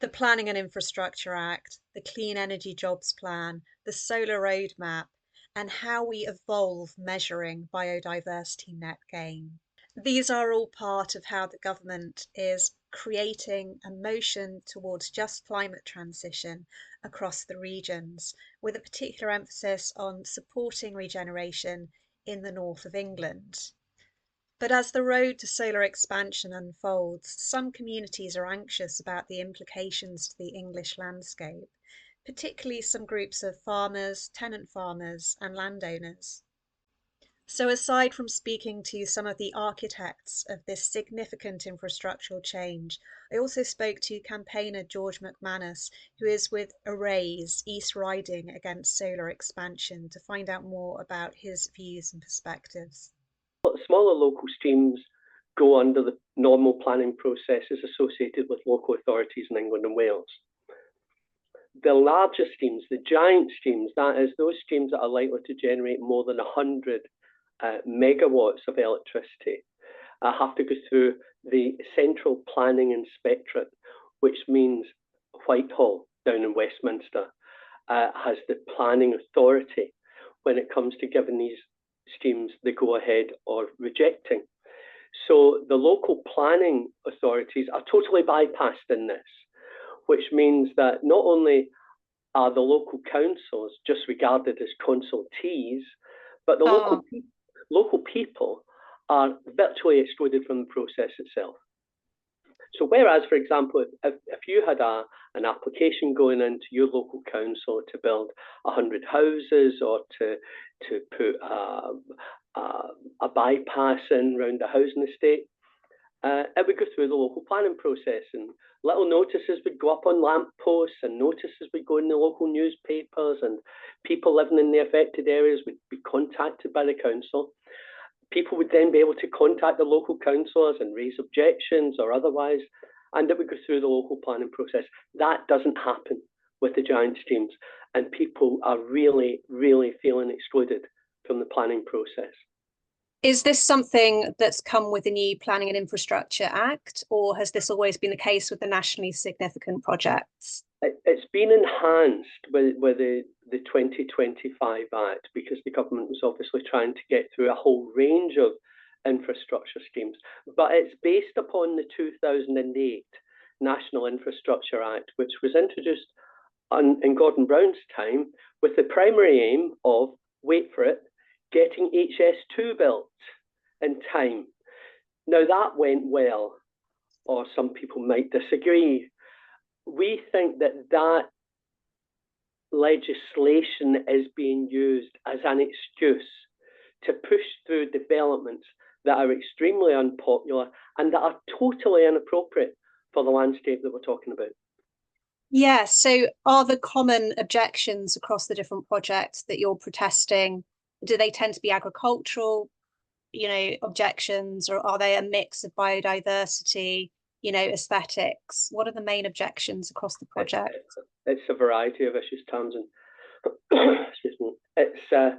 The Planning and Infrastructure Act, the Clean Energy Jobs Plan, the Solar Roadmap, and how we evolve measuring biodiversity net gain. These are all part of how the government is creating a motion towards just climate transition across the regions, with a particular emphasis on supporting regeneration in the north of England. But as the road to solar expansion unfolds, some communities are anxious about the implications to the English landscape, particularly some groups of farmers, tenant farmers, and landowners. So, aside from speaking to some of the architects of this significant infrastructural change, I also spoke to campaigner George McManus, who is with Arrays East Riding against solar expansion, to find out more about his views and perspectives. Smaller local streams go under the normal planning processes associated with local authorities in England and Wales. The larger streams, the giant streams, that is, those streams that are likely to generate more than 100 megawatts of electricity, have to go through the Central Planning Inspectorate, which means Whitehall down in Westminster has the planning authority when it comes to giving these streams the go-ahead or rejecting. So the local planning authorities are totally bypassed in this, which means that not only are the local councils just regarded as consultees, but the local people are virtually excluded from the process itself. So whereas, for example, if you had an application going into your local council to build 100 houses or to put a bypass in around the housing estate, it would go through the local planning process, and little notices would go up on lampposts, and notices would go in the local newspapers, and people living in the affected areas would be contacted by the council. People would then be able to contact the local councillors and raise objections or otherwise, and it would go through the local planning process. That doesn't happen with the giant streams, and people are really, really feeling excluded from the planning process. Is this something that's come with the new Planning and Infrastructure Act, or has this always been the case with the nationally significant projects? It's been enhanced with the 2025 Act, because the government was obviously trying to get through a whole range of infrastructure schemes. But it's based upon the 2008 National Infrastructure Act, which was introduced in Gordon Brown's time, with the primary aim of, wait for it, getting HS2 built in time. Now that went well, or some people might disagree. We think that legislation is being used as an excuse to push through developments that are extremely unpopular and that are totally inappropriate for the landscape that we're talking about. Yeah, so are the common objections across the different projects that you're protesting, do they tend to be agricultural, objections, or are they a mix of biodiversity, aesthetics? What are the main objections across the project? It's a variety of issues, Tamsin. Excuse me. It's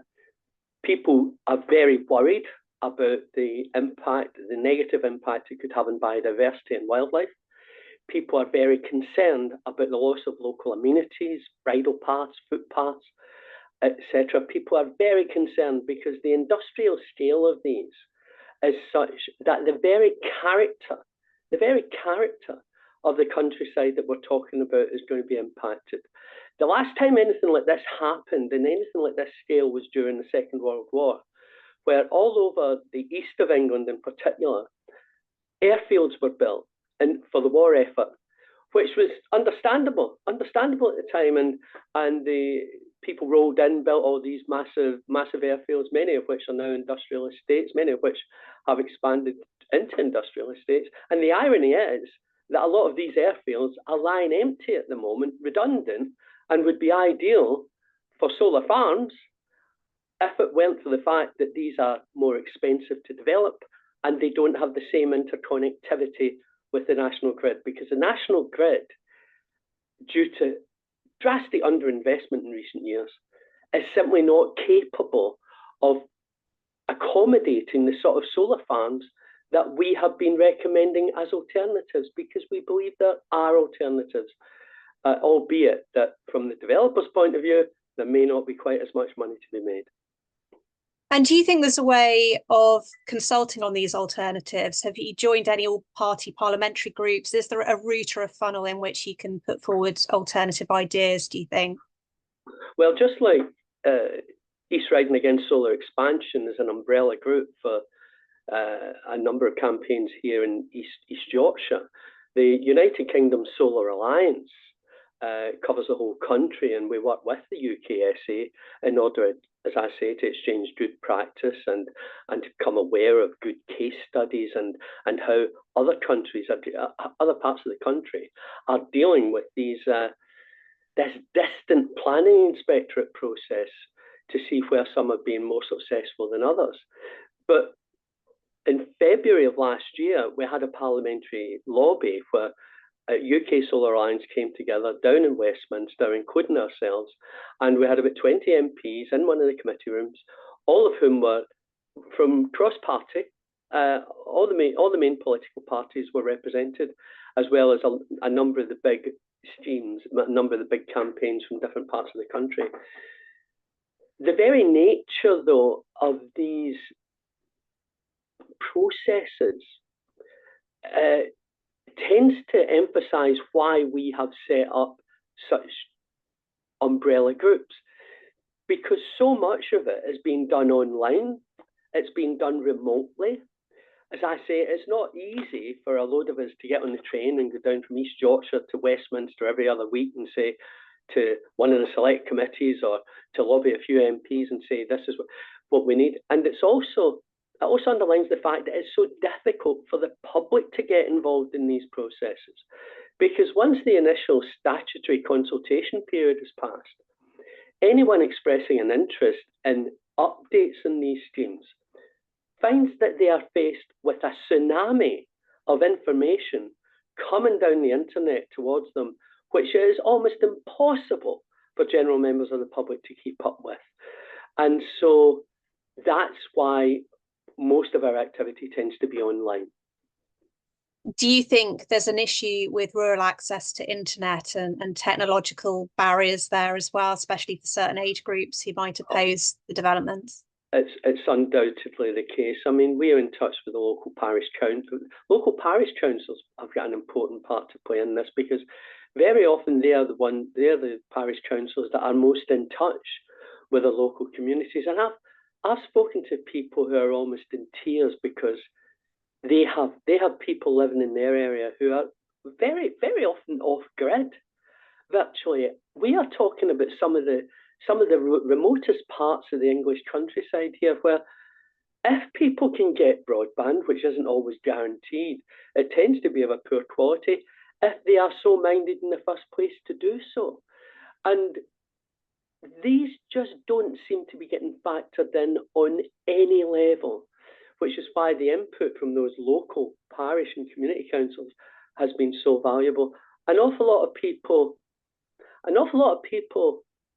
people are very worried about the impact, the negative impact it could have on biodiversity and wildlife. People are very concerned about the loss of local amenities, bridle paths, footpaths, etc. People are very concerned because the industrial scale of these is such that the very character of the countryside that we're talking about is going to be impacted. The last time anything like this happened, and anything like this scale, was during the Second World War, where all over the east of England in particular, airfields were built for the war effort, which was understandable at the time, and the people rolled in, built all these massive airfields, many of which are now industrial estates, many of which have expanded into industrial estates. And the irony is that a lot of these airfields are lying empty at the moment, redundant, and would be ideal for solar farms if it weren't for the fact that these are more expensive to develop and they don't have the same interconnectivity with the national grid, because the national grid, due to drastic underinvestment in recent years, is simply not capable of accommodating the sort of solar farms that we have been recommending as alternatives, because we believe there are alternatives, albeit that from the developer's point of view, there may not be quite as much money to be made. And do you think there's a way of consulting on these alternatives? Have you joined any all-party parliamentary groups? Is there a route or a funnel in which you can put forward alternative ideas, do you think? Well, just like East Riding Against Solar Expansion is an umbrella group for a number of campaigns here in East Yorkshire, the United Kingdom Solar Alliance covers the whole country, and we work with the UKSA in order, as I say, to exchange good practice and to become aware of good case studies and how other countries, other parts of the country, are dealing with this distant planning inspectorate process to see where some have been more successful than others. But in February of last year, we had a parliamentary lobby where UK Solar Alliance came together down in Westminster, including ourselves, and we had about 20 MPs in one of the committee rooms, all of whom were from cross-party. All the main political parties were represented, as well as a number of the big streams, a number of the big campaigns from different parts of the country. The very nature, though, of these processes tends to emphasize why we have set up such umbrella groups, because so much of it is being done online, it's being done remotely. As I say, it's not easy for a load of us to get on the train and go down from East Yorkshire to Westminster every other week and say to one of the select committees or to lobby a few MPs and say, this is what we need. And it also underlines the fact that it's so difficult for the public to get involved in these processes, because once the initial statutory consultation period is passed, anyone expressing an interest in updates in these schemes finds that they are faced with a tsunami of information coming down the internet towards them, which is almost impossible for general members of the public to keep up with. And so that's why most of our activity tends to be online. Do you think there's an issue with rural access to internet and technological barriers there as well, especially for certain age groups who might oppose the developments? It's undoubtedly the case. I mean, we are in touch with the local parish council. Local parish councils have got an important part to play in this, because very often they're the parish councils that are most in touch with the local communities. And I've spoken to people who are almost in tears because they have people living in their area who are very, very often off grid. Virtually, we are talking about some of the remotest parts of the English countryside here, where if people can get broadband, which isn't always guaranteed, it tends to be of a poor quality if they are so minded in the first place to do so. And these just don't seem to be getting factored in on any level, which is why the input from those local parish and community councils has been so valuable. An awful lot of people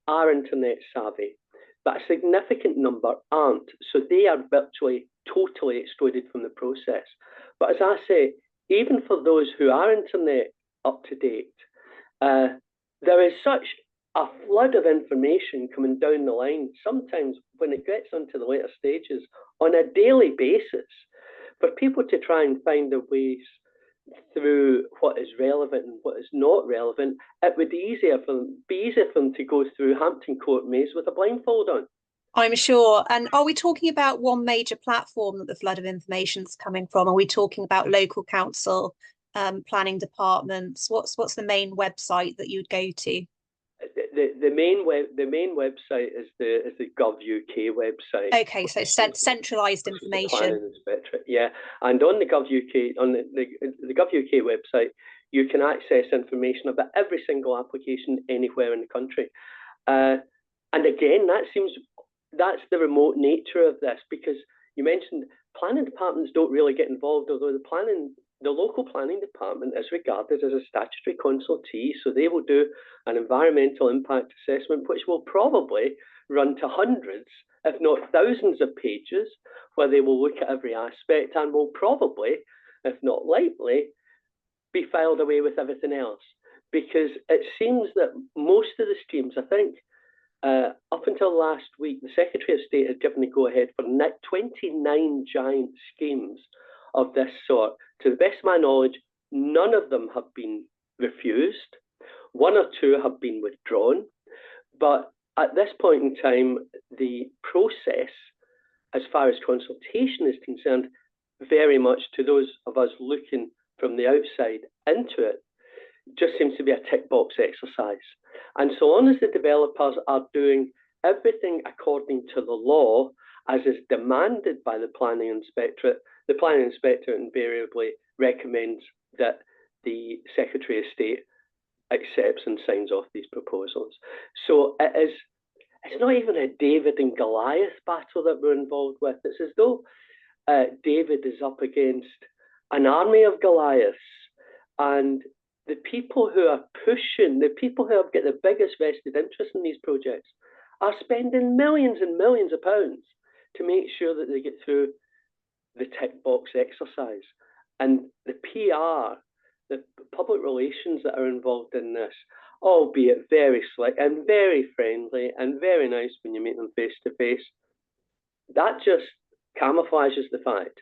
are internet savvy, but a significant number aren't. So they are virtually totally excluded from the process. But as I say, even for those who are internet up to date, there is such a flood of information coming down the line, sometimes when it gets onto the later stages, on a daily basis, for people to try and find their ways through what is relevant and what is not relevant, it would be easier for them to go through Hampton Court Maze with a blindfold on. I'm sure. And are we talking about one major platform that the flood of information is coming from? Are we talking about local council, planning departments? What's the main website that you would go to? The main website is the Gov.uk website. Okay, so centralised information. Yeah, and on the Gov.uk the Gov.uk website, you can access information about every single application anywhere in the country. And again, that's the remote nature of this, because you mentioned planning departments don't really get involved, although the local planning department is regarded as a statutory consultee, so they will do an environmental impact assessment, which will probably run to hundreds, if not thousands of pages, where they will look at every aspect and will probably, if not likely, be filed away with everything else. Because it seems that most of the streams, I think, up until last week, the Secretary of State had given the go-ahead for 29 giant schemes of this sort. To the best of my knowledge, none of them have been refused. One or two have been withdrawn. But at this point in time, the process, as far as consultation is concerned, very much to those of us looking from the outside into it, just seems to be a tick box exercise. And so long as the developers are doing everything according to the law, as is demanded by the planning inspectorate, the planning inspectorate invariably recommends that the Secretary of State accepts and signs off these proposals. So it's not even a David and Goliath battle that we're involved with. It's as though David is up against an army of Goliaths, and the people who are pushing, the people who have got the biggest vested interest in these projects are spending millions and millions of pounds to make sure that they get through the tick box exercise. And the PR, the public relations that are involved in this, albeit very slick and very friendly and very nice when you meet them face to face, that just camouflages the fact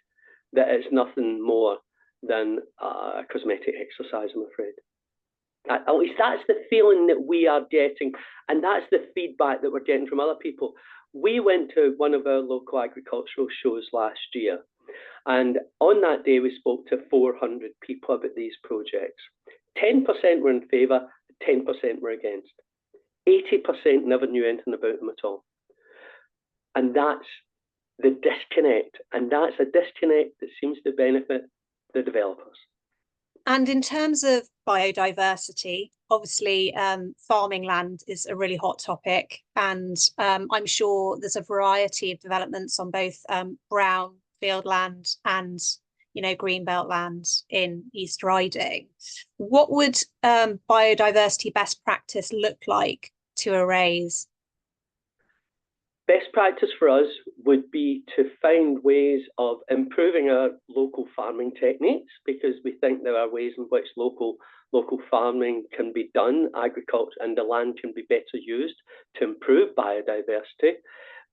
that it's nothing more than a cosmetic exercise, I'm afraid. At least that's the feeling that we are getting, and that's the feedback that we're getting from other people. We went to one of our local agricultural shows last year, and on that day we spoke to 400 people about these projects. 10% were in favour, 10% were against. 80% never knew anything about them at all. And that's the disconnect, and that's a disconnect that seems to benefit the developers. And in terms of biodiversity, obviously farming land is a really hot topic, and I'm sure there's a variety of developments on both brown field land and greenbelt land in East Riding. What would biodiversity best practice look like to erase? Best practice for us would be to find ways of improving our local farming techniques, because we think there are ways in which local farming can be done, agriculture, and the land can be better used to improve biodiversity.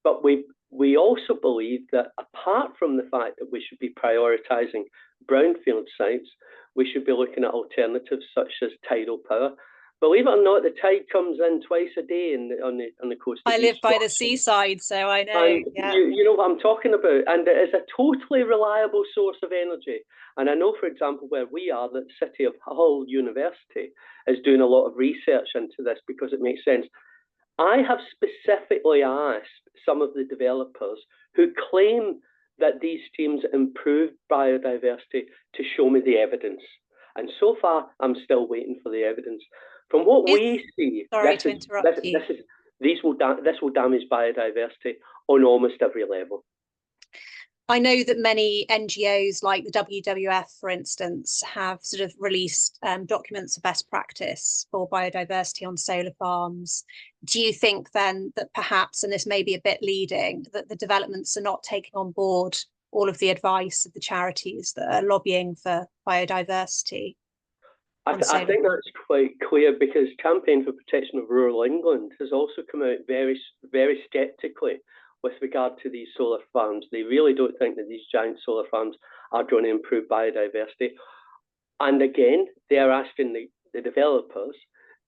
But we also believe that apart from the fact that we should be prioritising brownfield sites, we should be looking at alternatives such as tidal power. Believe it or not, the tide comes in twice a day on the coast of I live East by Yorkshire. the seaside, so I know. And yeah. you know what I'm talking about. And it is a totally reliable source of energy. And I know, for example, where we are, that the City of Hull University is doing a lot of research into this because it makes sense. I have specifically asked some of the developers who claim that these schemes improve biodiversity to show me the evidence. And so far, I'm still waiting for the evidence. From what we see, this will damage biodiversity on almost every level. I know that many NGOs like the WWF, for instance, have sort of released documents of best practice for biodiversity on solar farms. Do you think then that perhaps, and this may be a bit leading, that the developments are not taking on board all of the advice of the charities that are lobbying for biodiversity? I think that's quite clear, because Campaign for Protection of Rural England has also come out very, very sceptically with regard to these solar farms. They really don't think that these giant solar farms are going to improve biodiversity. And again, they are asking the developers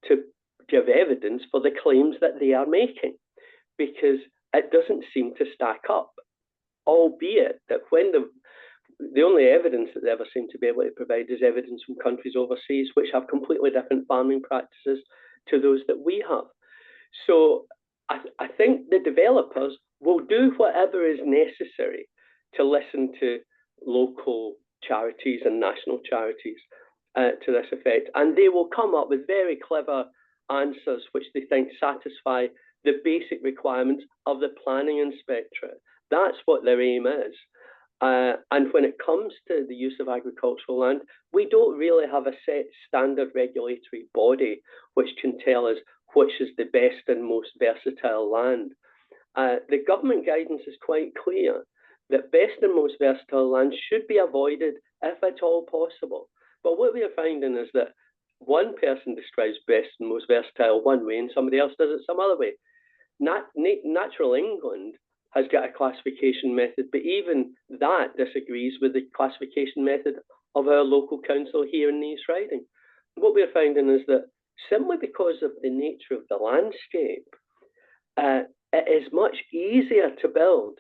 to give evidence for the claims that they are making, because it doesn't seem to stack up, albeit that when the only evidence that they ever seem to be able to provide is evidence from countries overseas which have completely different farming practices to those that we have. So I think the developers will do whatever is necessary to listen to local charities and national charities to this effect. And they will come up with very clever answers which they think satisfy the basic requirements of the planning inspectorate. That's what their aim is. And when it comes to the use of agricultural land, we don't really have a set standard regulatory body which can tell us which is the best and most versatile land. The government guidance is quite clear that best and most versatile land should be avoided if at all possible. But what we are finding is that one person describes best and most versatile one way and somebody else does it some other way. Natural England has got a classification method, but even that disagrees with the classification method of our local council here in the East Riding. What we're finding is that simply because of the nature of the landscape, it is much easier to build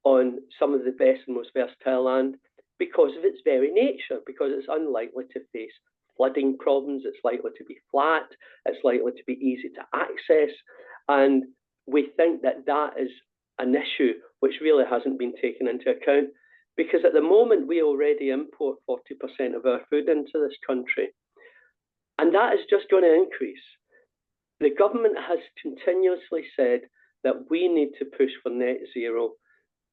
on some of the best and most versatile land because of its very nature, because it's unlikely to face flooding problems, it's likely to be flat, it's likely to be easy to access, and we think that that is an issue which really hasn't been taken into account, because at the moment we already import 40% of our food into this country, and that is just going to increase. The government has continuously said that we need to push for net zero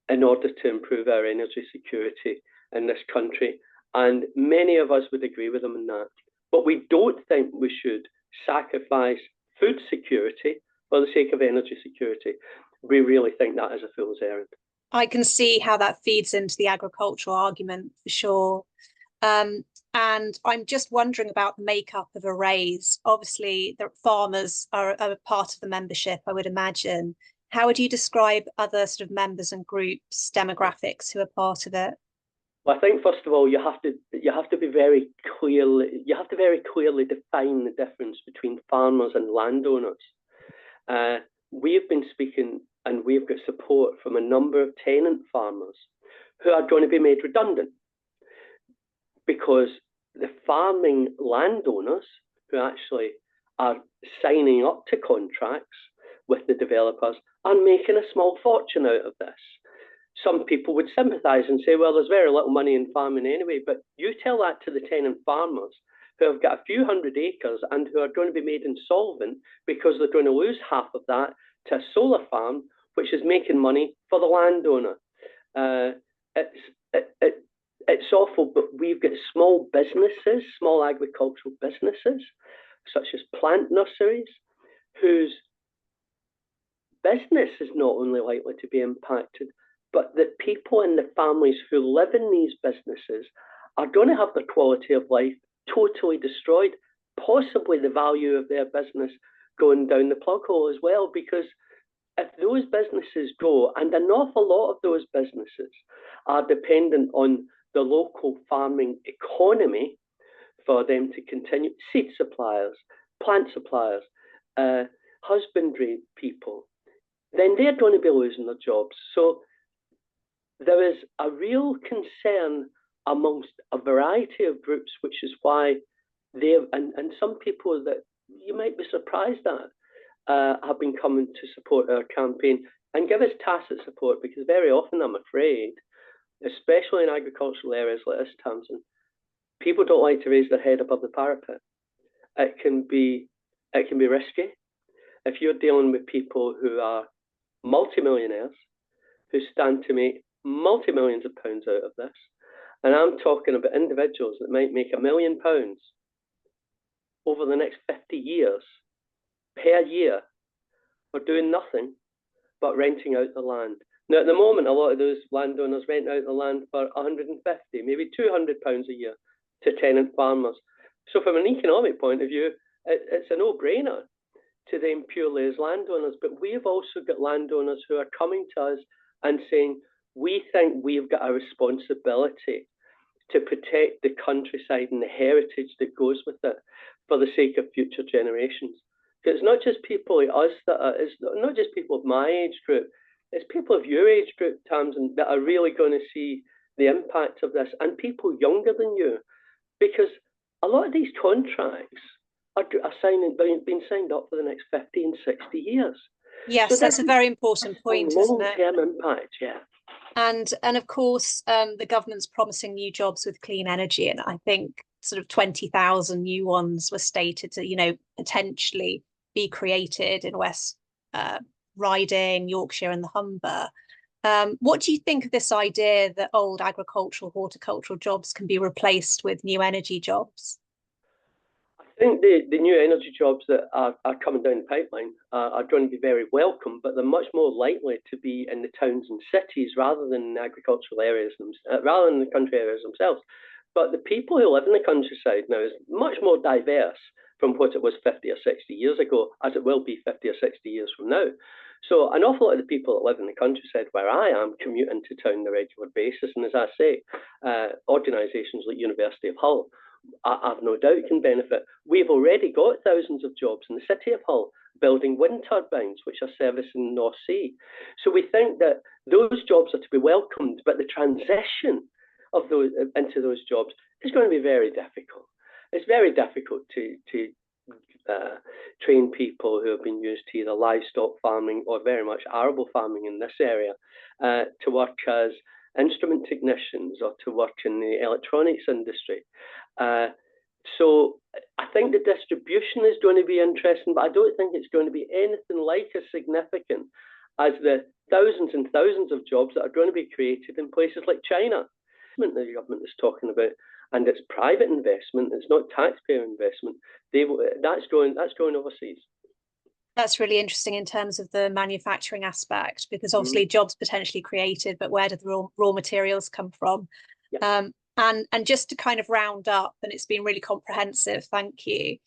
in order to improve our energy security in this country, and many of us would agree with them on that. But we don't think we should sacrifice food security for the sake of energy security. We really think that is a fool's errand. I can see how that feeds into the agricultural argument for sure. And I'm just wondering about the makeup of arrays. Obviously, the farmers are a part of the membership, I would imagine. How would you describe other sort of members and groups, demographics who are part of it? Well, I think first of all you have to very clearly define the difference between farmers and landowners. We've been speaking and we've got support from a number of tenant farmers who are going to be made redundant because the farming landowners who actually are signing up to contracts with the developers are making a small fortune out of this. Some people would sympathise and say, well, there's very little money in farming anyway, but you tell that to the tenant farmers who have got a few hundred acres and who are going to be made insolvent because they're going to lose half of that to a solar farm, which is making money for the landowner. It's awful, but we've got small businesses, small agricultural businesses, such as plant nurseries, whose business is not only likely to be impacted, but the people and the families who live in these businesses are going to have their quality of life totally destroyed, possibly the value of their business going down the plug hole as well, because if those businesses go, and an awful lot of those businesses are dependent on the local farming economy for them to continue, seed suppliers, plant suppliers, husbandry people, then they're going to be losing their jobs. So there is a real concern amongst a variety of groups, which is why they and some people that you might be surprised at have been coming to support our campaign and give us tacit support, because very often, I'm afraid, especially in agricultural areas like this, Tamsin, people don't like to raise their head above the parapet. It can be risky. If you're dealing with people who are multimillionaires, who stand to make multi-millions of pounds out of this, and I'm talking about individuals that might make £1 million over the next 50 years per year for doing nothing but renting out the land. Now, at the moment, a lot of those landowners rent out the land for 150, maybe £200 a year to tenant farmers. So from an economic point of view, it's a no-brainer to them purely as landowners. But we've also got landowners who are coming to us and saying, we think we've got a responsibility to protect the countryside and the heritage that goes with it for the sake of future generations. Because it's not just people like us it's not just people of my age group, it's people of your age group, Tamsin, that are really going to see the impact of this, and people younger than you, because a lot of these contracts are being signed up for the next 50 and 60 years. Yes, so that's a very important point, isn't it? Long-term impact, yeah. And of course, the government's promising new jobs with clean energy, and I think sort of 20,000 new ones were stated to, potentially be created in West Riding, Yorkshire, and the Humber. What do you think of this idea that old agricultural, horticultural jobs can be replaced with new energy jobs? I think the new energy jobs that are coming down the pipeline are going to be very welcome, but they're much more likely to be in the towns and cities rather than in the agricultural areas, rather than the country areas themselves. But the people who live in the countryside now is much more diverse from what it was 50 or 60 years ago, as it will be 50 or 60 years from now. So an awful lot of the people that live in the countryside where I am commute into town on a regular basis. And as I say, organisations like University of Hull, I've no doubt can benefit. We've already got thousands of jobs in the city of Hull building wind turbines, which are servicing the North Sea. So we think that those jobs are to be welcomed, but the transition of those into those jobs is going to be very difficult. It's very difficult to train people who have been used to either livestock farming or very much arable farming in this area to work as instrument technicians or to work in the electronics industry. So I think the distribution is going to be interesting, but I don't think it's going to be anything like as significant as the thousands and thousands of jobs that are going to be created in places like China. The government is talking about, and it's private investment, it's not taxpayer investment. That's going overseas. That's really interesting in terms of the manufacturing aspect, because obviously jobs potentially created, but where do the raw materials come from? Yeah. And just to kind of round up, and it's been really comprehensive, thank you.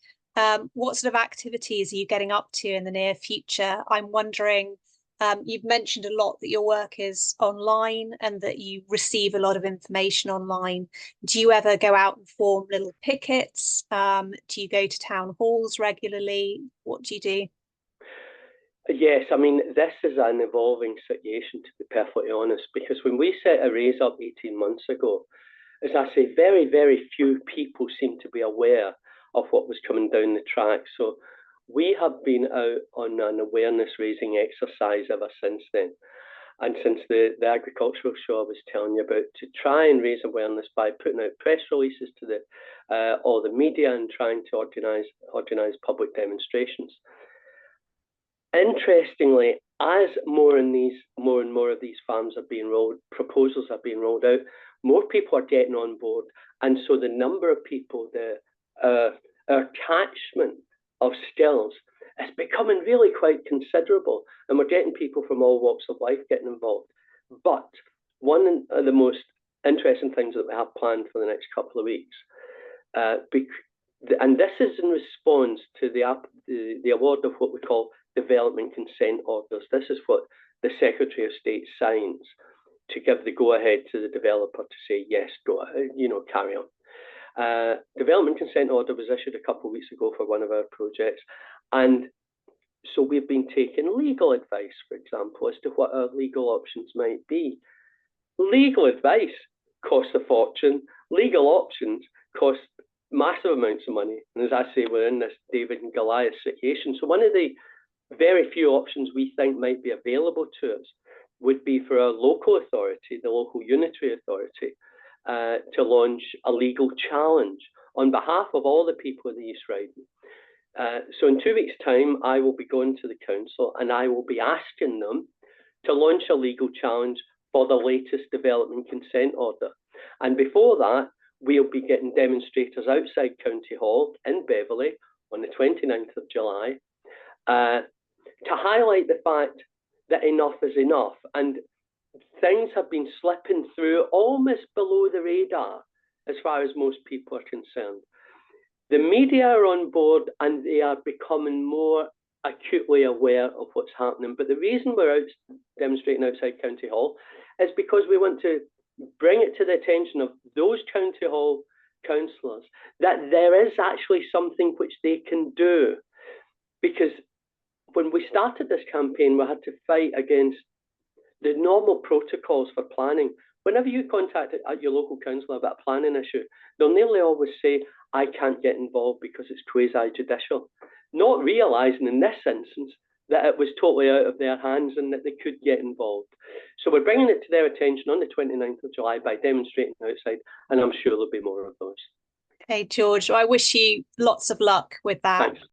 What sort of activities are you getting up to in the near future? I'm wondering, you've mentioned a lot that your work is online and that you receive a lot of information online. Do you ever go out and form little pickets? Do you go to town halls regularly? What do you do? Yes, I mean, this is an evolving situation, to be perfectly honest, because when we set a raise up 18 months ago, as I say, very, very few people seem to be aware of what was coming down the track. So we have been out on an awareness raising exercise ever since then. And since the agricultural show I was telling you about, to try and raise awareness by putting out press releases to all the media and trying to organise public demonstrations. Interestingly, as more and more of these farms are being proposals are being rolled out, more people are getting on board, and so the number of people, our catchment of skills is becoming really quite considerable, and we're getting people from all walks of life getting involved. But one of the most interesting things that we have planned for the next couple of weeks, and this is in response to the award of what we call development consent orders. This is what the Secretary of State signs to give the go-ahead to the developer to say, yes, go ahead, carry on. Development consent order was issued a couple of weeks ago for one of our projects. And so we've been taking legal advice, for example, as to what our legal options might be. Legal advice costs a fortune. Legal options cost massive amounts of money. And as I say, we're in this David and Goliath situation. So one of the very few options we think might be available to us would be for our local authority, the local unitary authority, to launch a legal challenge on behalf of all the people of the East Riding. So in 2 weeks' time, I will be going to the council and I will be asking them to launch a legal challenge for the latest development consent order. And before that, we'll be getting demonstrators outside County Hall in Beverley on the 29th of July to highlight the fact that enough is enough. And things have been slipping through almost below the radar as far as most people are concerned. The media are on board and they are becoming more acutely aware of what's happening. But the reason we're out demonstrating outside County Hall is because we want to bring it to the attention of those County Hall councillors that there is actually something which they can do. Because when we started this campaign, we had to fight against the normal protocols for planning. Whenever you contact your local councillor about a planning issue, they'll nearly always say, I can't get involved because it's quasi-judicial. Not realising in this instance that it was totally out of their hands and that they could get involved. So we're bringing it to their attention on the 29th of July by demonstrating outside, and I'm sure there'll be more of those. Okay, George, I wish you lots of luck with that. Thanks.